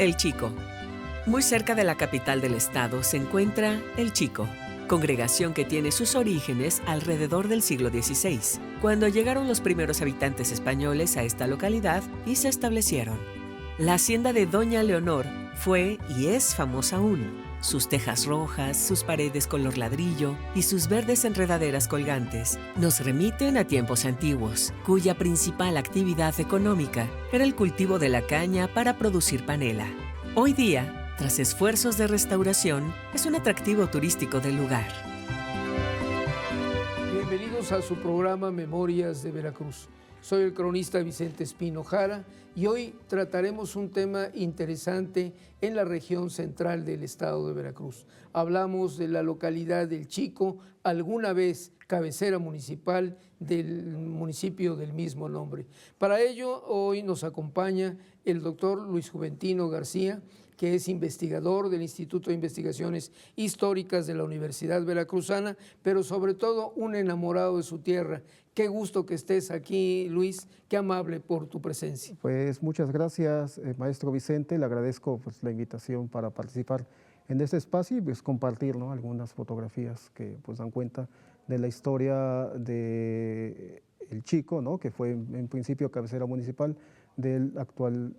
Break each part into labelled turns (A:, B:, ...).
A: El Chico. Muy cerca de la capital del estado se encuentra El Chico, congregación que tiene sus orígenes alrededor del siglo XVI, cuando llegaron los primeros habitantes españoles a esta localidad y se establecieron. La hacienda de Doña Leonor fue y es famosa aún. Sus tejas rojas, sus paredes color ladrillo y sus verdes enredaderas colgantes nos remiten a tiempos antiguos, cuya principal actividad económica era el cultivo de la caña para producir panela. Hoy día, tras esfuerzos de restauración, es un atractivo turístico del lugar.
B: Bienvenidos a su programa Memorias de Veracruz. Soy el cronista Vicente Espino Jara y hoy trataremos un tema interesante en la región central del estado de Veracruz. Hablamos de la localidad del Chico, alguna vez cabecera municipal del municipio del mismo nombre. Para ello, hoy nos acompaña el doctor Luis Juventino García, que es investigador del Instituto de Investigaciones Históricas de la Universidad Veracruzana, pero sobre todo un enamorado de su tierra. Qué gusto que estés aquí, Luis, qué amable por tu presencia.
C: Pues muchas gracias, maestro Vicente, le agradezco pues, la invitación para participar en este espacio y pues, compartir, ¿no?, algunas fotografías que pues, dan cuenta de la historia de El Chico, ¿no?, que fue en principio cabecera municipal del actual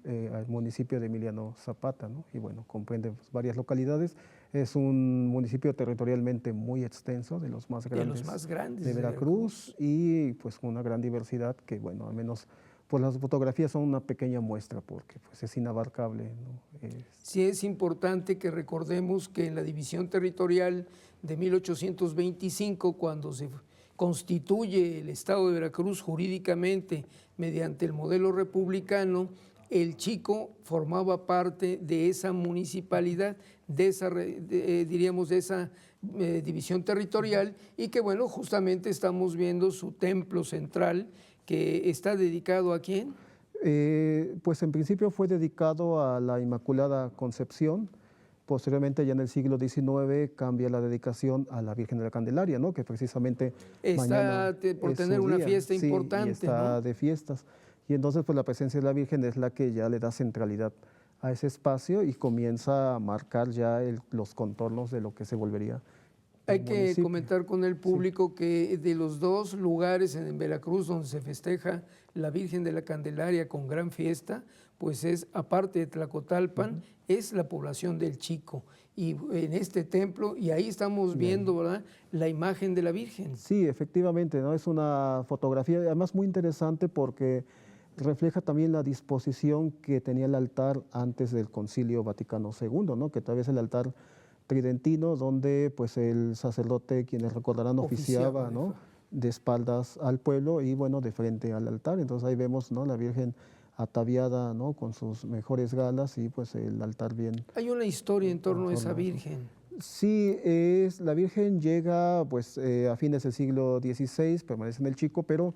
C: municipio de Emiliano Zapata, ¿no? Y bueno, comprende pues, varias localidades. Es un municipio territorialmente muy extenso, de los más grandes de Veracruz y pues con una gran diversidad que, bueno, al menos pues las fotografías son una pequeña muestra porque pues, es inabarcable, ¿no?
B: Sí, es importante que recordemos que en la división territorial de 1825, cuando se constituye el estado de Veracruz jurídicamente mediante el modelo republicano, El Chico formaba parte de esa municipalidad, de esa, diríamos, de esa división territorial, y que bueno, justamente estamos viendo su templo central, que está dedicado ¿a quién?
C: Pues en principio fue dedicado a la Inmaculada Concepción. Posteriormente, ya en el siglo XIX, cambia la dedicación a la Virgen de la Candelaria, ¿no?, que precisamente
B: está por tener una fiesta importante.
C: Y está, ¿no?, de fiestas. Y entonces pues la presencia de la Virgen es la que ya le da centralidad a ese espacio y comienza a marcar ya los contornos de lo que se volvería.
B: Hay que comentar con el público que de los dos lugares en Veracruz donde se festeja la Virgen de la Candelaria con gran fiesta, pues es, aparte de Tlacotalpan, es la población del Chico. Y en este templo, y ahí estamos viendo, ¿verdad?, la imagen de la Virgen.
C: Sí, efectivamente, ¿no? Es una fotografía, además muy interesante porque refleja también la disposición que tenía el altar antes del Concilio Vaticano II, ¿no?, que todavía es el altar tridentino, donde pues el sacerdote, quienes recordarán, oficiaba, ¿no?, de espaldas al pueblo y bueno, de frente al altar. Entonces ahí vemos, ¿no?, la Virgen ataviada, ¿no?, con sus mejores galas y pues el altar bien.
B: Hay una historia en torno a esa Virgen.
C: Sí, la Virgen llega pues a fines del siglo XVI, permanece en El Chico, pero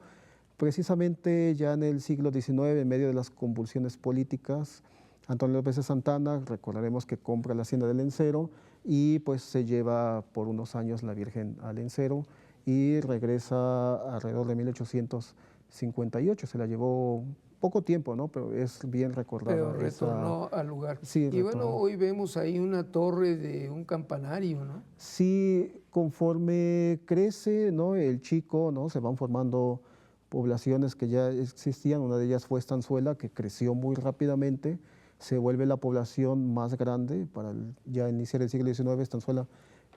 C: precisamente ya en el siglo XIX, en medio de las convulsiones políticas, Antonio López de Santana, recordaremos que compra la hacienda del Lencero y pues se lleva por unos años la Virgen al Lencero y regresa alrededor de 1858, se la llevó poco tiempo, ¿no?, pero es bien recordada.
B: Pero retornó al lugar.
C: Sí,
B: y bueno, hoy vemos ahí una torre de un campanario, ¿no?
C: Sí, conforme crece, ¿no?, El Chico, ¿no?, se van formando poblaciones que ya existían. Una de ellas fue Estanzuela, que creció muy rápidamente, se vuelve la población más grande. Para ya iniciar el siglo XIX, Estanzuela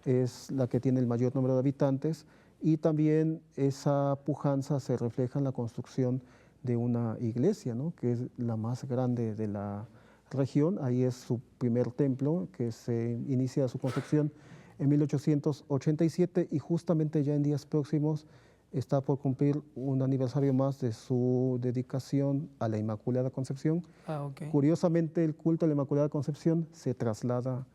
C: es la que tiene el mayor número de habitantes, y también esa pujanza se refleja en la construcción de una iglesia, ¿no?, que es la más grande de la región. Ahí es su primer templo, que se inicia su construcción en 1887 y justamente ya en días próximos está por cumplir un aniversario más de su dedicación a la Inmaculada Concepción. Curiosamente, el culto a la Inmaculada Concepción se traslada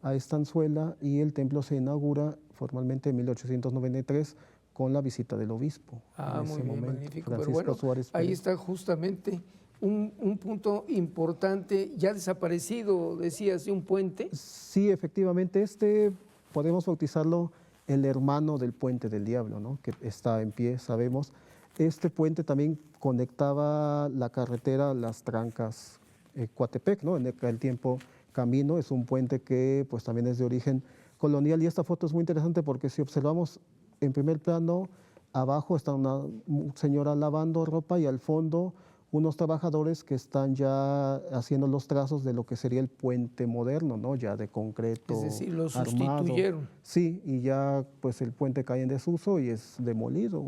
C: a Estanzuela y el templo se inaugura formalmente en 1893 con la visita del obispo.
B: Muy bien, magnífico. Pero bueno, ahí está justamente un punto importante, ya desaparecido, decías, de un puente.
C: Sí, efectivamente, podemos bautizarlo el hermano del Puente del Diablo, ¿no?, que está en pie, sabemos. Este puente también conectaba la carretera Las Trancas Coatepec, ¿no? En aquel tiempo Camino, es un puente que pues también es de origen colonial, y esta foto es muy interesante porque si observamos en primer plano, abajo está una señora lavando ropa y al fondo unos trabajadores que están ya haciendo los trazos de lo que sería el puente moderno, ¿no? Ya de concreto
B: Es decir, lo
C: armado.
B: sustituyeron.
C: Sí, y ya pues el puente cae en desuso y es demolido,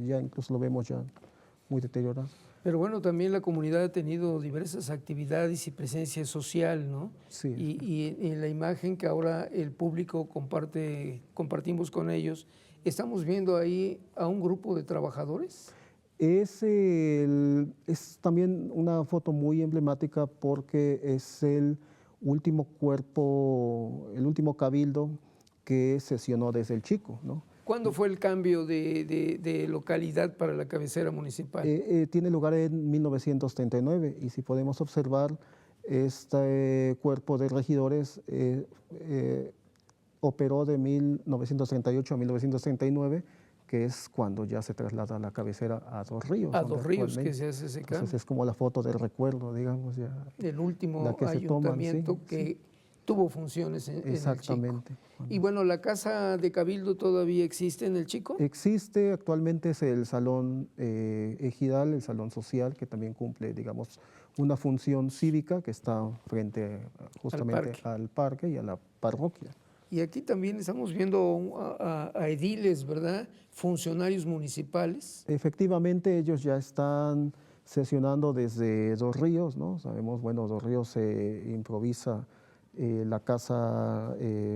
C: ya incluso lo vemos ya muy deteriorado.
B: Pero bueno, también la comunidad ha tenido diversas actividades y presencia social, ¿no?
C: Sí.
B: Y en la imagen que ahora el público compartimos con ellos, ¿estamos viendo ahí a un grupo de trabajadores?
C: Es también una foto muy emblemática porque es el último cuerpo, el último cabildo que sesionó desde el Chico, ¿no?
B: ¿Cuándo fue el cambio de localidad para la cabecera municipal?
C: Tiene lugar en 1939 y si podemos observar, este cuerpo de regidores operó de 1938 a 1939, que es cuando ya se traslada la cabecera a Dos Ríos.
B: A Dos Ríos que se hace ese cambio.
C: Entonces es como la foto del recuerdo, digamos. Ya,
B: el último
C: la que
B: ayuntamiento
C: sí,
B: que
C: sí.
B: tuvo funciones en
C: Exactamente.
B: el Chico. Y bueno, ¿la casa de Cabildo todavía existe en el Chico?
C: Existe, actualmente es el salón ejidal, el salón social, que también cumple, digamos, una función cívica que está frente justamente al parque y a la parroquia.
B: Y aquí también estamos viendo a ediles, ¿verdad? Funcionarios municipales.
C: Efectivamente, ellos ya están sesionando desde Dos Ríos, ¿no? Sabemos, bueno, Dos Ríos se improvisa la casa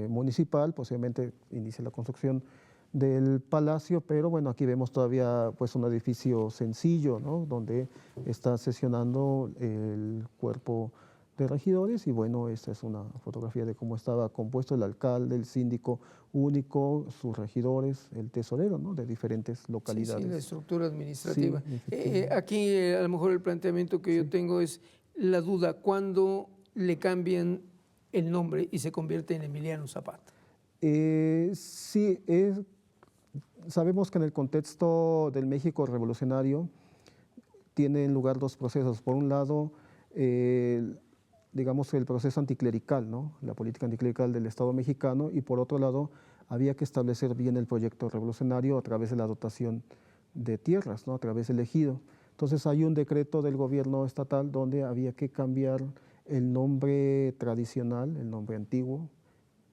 C: municipal, posiblemente inicia la construcción del palacio, pero bueno, aquí vemos todavía pues un edificio sencillo, ¿no? Donde está sesionando el cuerpo de regidores y bueno, esta es una fotografía de cómo estaba compuesto el alcalde, el síndico único, sus regidores, el tesorero, ¿no? De diferentes localidades.
B: Sí, la estructura administrativa.
C: Sí,
B: aquí a lo mejor el planteamiento que yo tengo es la duda, ¿cuándo le cambian el nombre y se convierte en Emiliano Zapata?
C: Sí, sabemos que en el contexto del México revolucionario tienen lugar dos procesos. Por un lado, digamos, el proceso anticlerical, ¿no? La política anticlerical del Estado mexicano, y por otro lado, había que establecer bien el proyecto revolucionario a través de la dotación de tierras, ¿no? A través del ejido. Entonces hay un decreto del gobierno estatal donde había que cambiar el nombre tradicional, el nombre antiguo,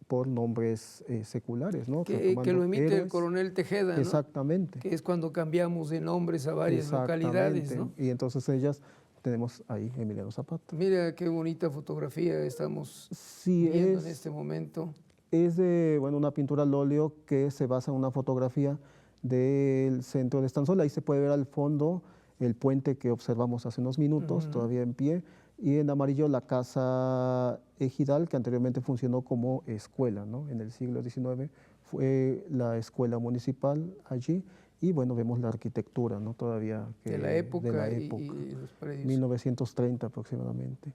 C: por nombres seculares, ¿no?
B: Que lo emite
C: héroes.
B: el coronel Tejeda, ¿no?
C: Exactamente.
B: Que es cuando cambiamos de nombres a varias localidades, ¿no?
C: Y entonces ellas tenemos ahí Emiliano Zapata.
B: Mira qué bonita fotografía estamos viendo en este momento.
C: Es de, bueno, una pintura al óleo que se basa en una fotografía del centro de Estanzuela. Ahí se puede ver al fondo el puente que observamos hace unos minutos, todavía en pie, y en amarillo la casa ejidal, que anteriormente funcionó como escuela, ¿no? En el siglo XIX fue la escuela municipal allí, y bueno, vemos la arquitectura, ¿no? Todavía
B: de la época, y los predios.
C: 1930 aproximadamente.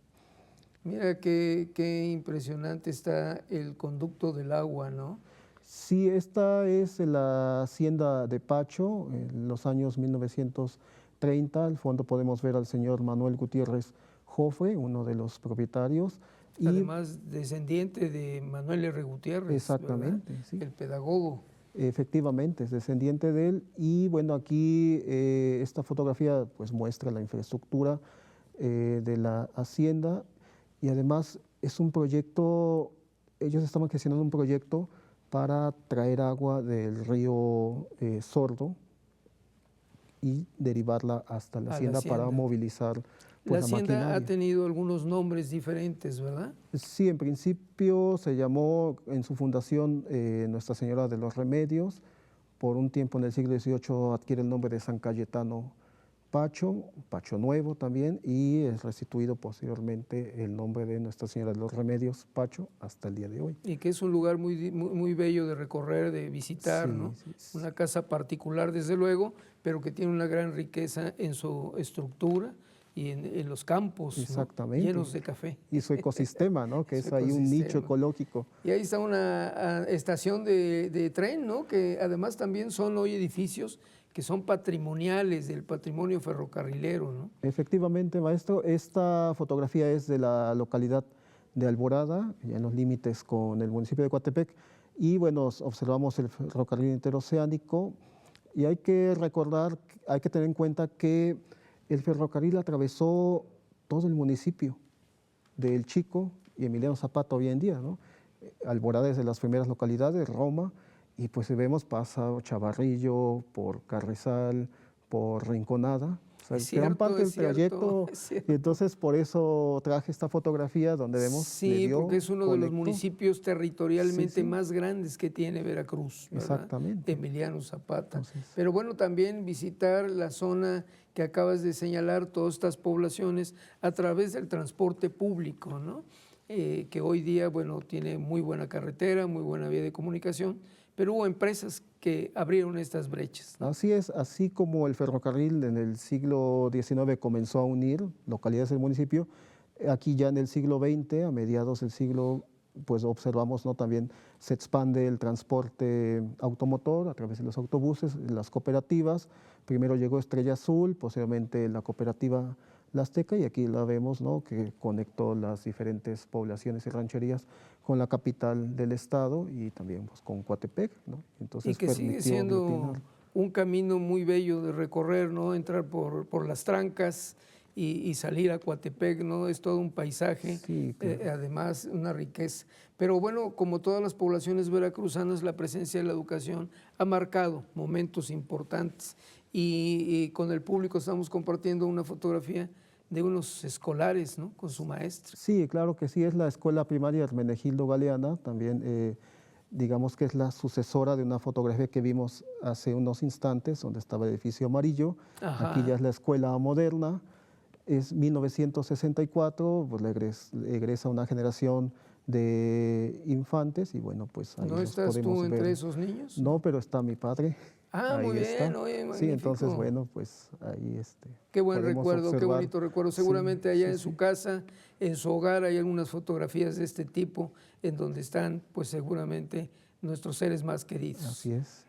B: Mira qué impresionante está el conducto del agua, ¿no?
C: Sí, esta es la hacienda de Pacho, en los años 1930. Al fondo podemos ver al señor Manuel Gutiérrez Jofre, uno de los propietarios.
B: Además, descendiente de Manuel R. Gutiérrez.
C: Exactamente,
B: ¿verdad?
C: sí.
B: El pedagogo.
C: Efectivamente, es descendiente de él. Y bueno, aquí esta fotografía pues muestra la infraestructura de la hacienda, y además es un proyecto, ellos estaban gestionando un proyecto para traer agua del río Sordo y derivarla hasta la hacienda para movilizar
B: la hacienda ha tenido algunos nombres diferentes, ¿verdad?
C: Sí, en principio se llamó en su fundación Nuestra Señora de los Remedios. Por un tiempo en el siglo XVIII adquiere el nombre de San Cayetano Pacho, Pacho Nuevo también, y es restituido posteriormente el nombre de Nuestra Señora de los Remedios, Pacho, hasta el día de hoy.
B: Y que es un lugar muy bello de recorrer, de visitar, ¿no? Sí. Una casa particular, desde luego, pero que tiene una gran riqueza en su estructura y en los campos,
C: exactamente,
B: ¿no? Llenos de café.
C: Y su ecosistema, ¿no? Que es ahí un nicho ecológico.
B: Y ahí está una estación de tren, ¿no? Que además también son hoy edificios que son patrimoniales del patrimonio ferrocarrilero, ¿no?
C: Efectivamente, maestro, esta fotografía es de la localidad de Alborada, ya en los límites con el municipio de Coatepec, y bueno, observamos el ferrocarril interoceánico, y hay que recordar, hay que tener en cuenta que el ferrocarril atravesó todo el municipio del Chico y Emiliano Zapata hoy en día, ¿no? Alborada es de las primeras localidades, Roma, y pues si vemos pasa Chavarrillo, por Carrizal, por Rinconada, o sea, gran parte del trayecto, y entonces por eso traje esta fotografía donde vemos.
B: Sí, porque es uno de los municipios territorialmente más grandes que tiene Veracruz, ¿verdad?
C: Exactamente.
B: Emiliano Zapata. Pero bueno, también visitar la zona que acabas de señalar, todas estas poblaciones, a través del transporte público, ¿no? Que hoy día, bueno, tiene muy buena carretera, muy buena vía de comunicación, pero hubo empresas que abrieron estas brechas, ¿no?
C: Así es, así como el ferrocarril en el siglo XIX comenzó a unir localidades del municipio, aquí ya en el siglo XX, a mediados del siglo, pues observamos, ¿no? También se expande el transporte automotor a través de los autobuses, las cooperativas. Primero llegó Estrella Azul, posteriormente la cooperativa La Azteca, y aquí la vemos, ¿no? Que conectó las diferentes poblaciones y rancherías con la capital del estado y también pues, con Coatepec, ¿no?
B: Entonces, y que sigue siendo un camino muy bello de recorrer, ¿no? Entrar por las trancas y salir a Coatepec, ¿no? Es todo un paisaje,
C: sí, claro.
B: Además una riqueza. Pero bueno, como todas las poblaciones veracruzanas, la presencia de la educación ha marcado momentos importantes y con el público estamos compartiendo una fotografía de unos escolares, ¿no? Con su maestro.
C: Sí, claro que sí, es la escuela primaria Hermenegildo Galeana, también digamos que es la sucesora de una fotografía que vimos hace unos instantes, donde estaba el edificio amarillo. Ajá. Aquí ya es la escuela moderna, es 1964, pues egresa una generación de infantes y bueno, pues ahí
B: ¿No estás tú entre esos niños?
C: No, pero está mi padre.
B: Ah, ahí muy bien, oye, magnífico.
C: Sí, entonces bueno, pues ahí
B: Qué buen recuerdo, qué bonito recuerdo. Seguramente allá en su casa, en su hogar, hay algunas fotografías de este tipo en donde están, pues seguramente, nuestros seres más queridos.
C: Así es.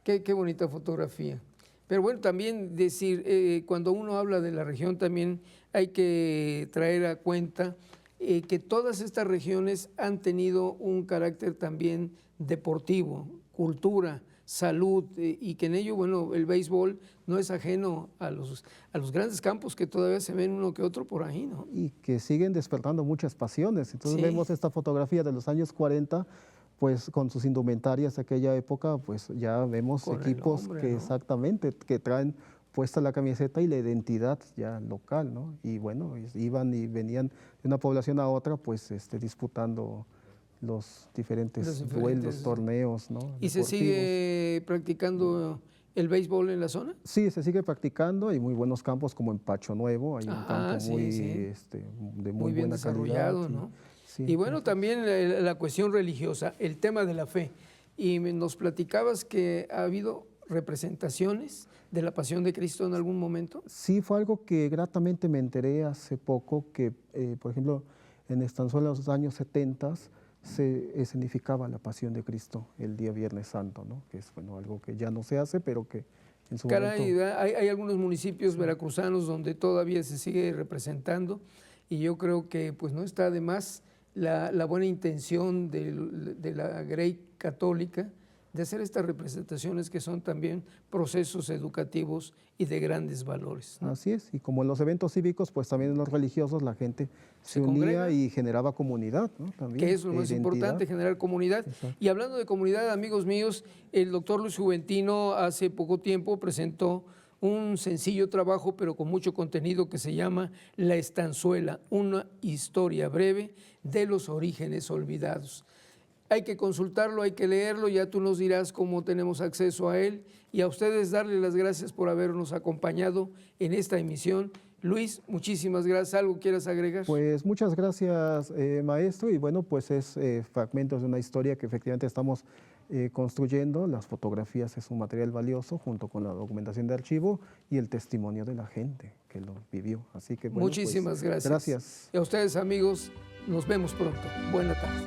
B: Qué bonita fotografía. Pero bueno, también decir, cuando uno habla de la región, también hay que traer a cuenta que todas estas regiones han tenido un carácter también deportivo, cultura, salud, y que en ello, bueno, el béisbol no es ajeno a los grandes campos que todavía se ven uno que otro por ahí, ¿no?
C: Y que siguen despertando muchas pasiones. Entonces vemos esta fotografía de los años 40, pues con sus indumentarias de aquella época, pues ya vemos con equipos nombre, que ¿no? Exactamente, que traen puesta la camiseta y la identidad ya local, ¿no? Y bueno, iban y venían de una población a otra, pues disputando los diferentes duelos, torneos, ¿no?
B: ¿Y se sigue practicando el béisbol en la zona?
C: Sí, se sigue practicando, hay muy buenos campos como en Pacho Nuevo, hay un campo de muy
B: bien
C: buena
B: desarrollado,
C: calidad,
B: ¿no? Y bueno, también la cuestión religiosa, el tema de la fe. Y nos platicabas que ha habido representaciones de la Pasión de Cristo en algún momento.
C: Sí, fue algo que gratamente me enteré hace poco, que por ejemplo en Estanzuela en los años 70 se escenificaba la Pasión de Cristo el día Viernes Santo, ¿no? Que es bueno, algo que ya no se hace, pero que en su momento...
B: Hay algunos municipios veracruzanos donde todavía se sigue representando y yo creo que pues no está de más la buena intención de la Grey Católica de hacer estas representaciones que son también procesos educativos y de grandes valores, ¿no?
C: Así es, y como en los eventos cívicos, pues también en los religiosos la gente se unía congrega, y generaba comunidad, ¿no? También,
B: que es lo más importante, generar comunidad. Exacto. Y hablando de comunidad, amigos míos, el doctor Luis Juventino hace poco tiempo presentó un sencillo trabajo, pero con mucho contenido, que se llama La Estanzuela, una historia breve de los orígenes olvidados. Hay que consultarlo, hay que leerlo, ya tú nos dirás cómo tenemos acceso a él, y a ustedes darle las gracias por habernos acompañado en esta emisión. Luis, muchísimas gracias. ¿Algo quieras agregar?
C: Pues muchas gracias, maestro, y bueno, pues es fragmentos de una historia que efectivamente estamos construyendo. Las fotografías es un material valioso junto con la documentación de archivo y el testimonio de la gente que lo vivió. Así que bueno,
B: muchísimas
C: pues,
B: gracias.
C: Gracias.
B: Y a ustedes, amigos, nos vemos pronto. Buena tarde.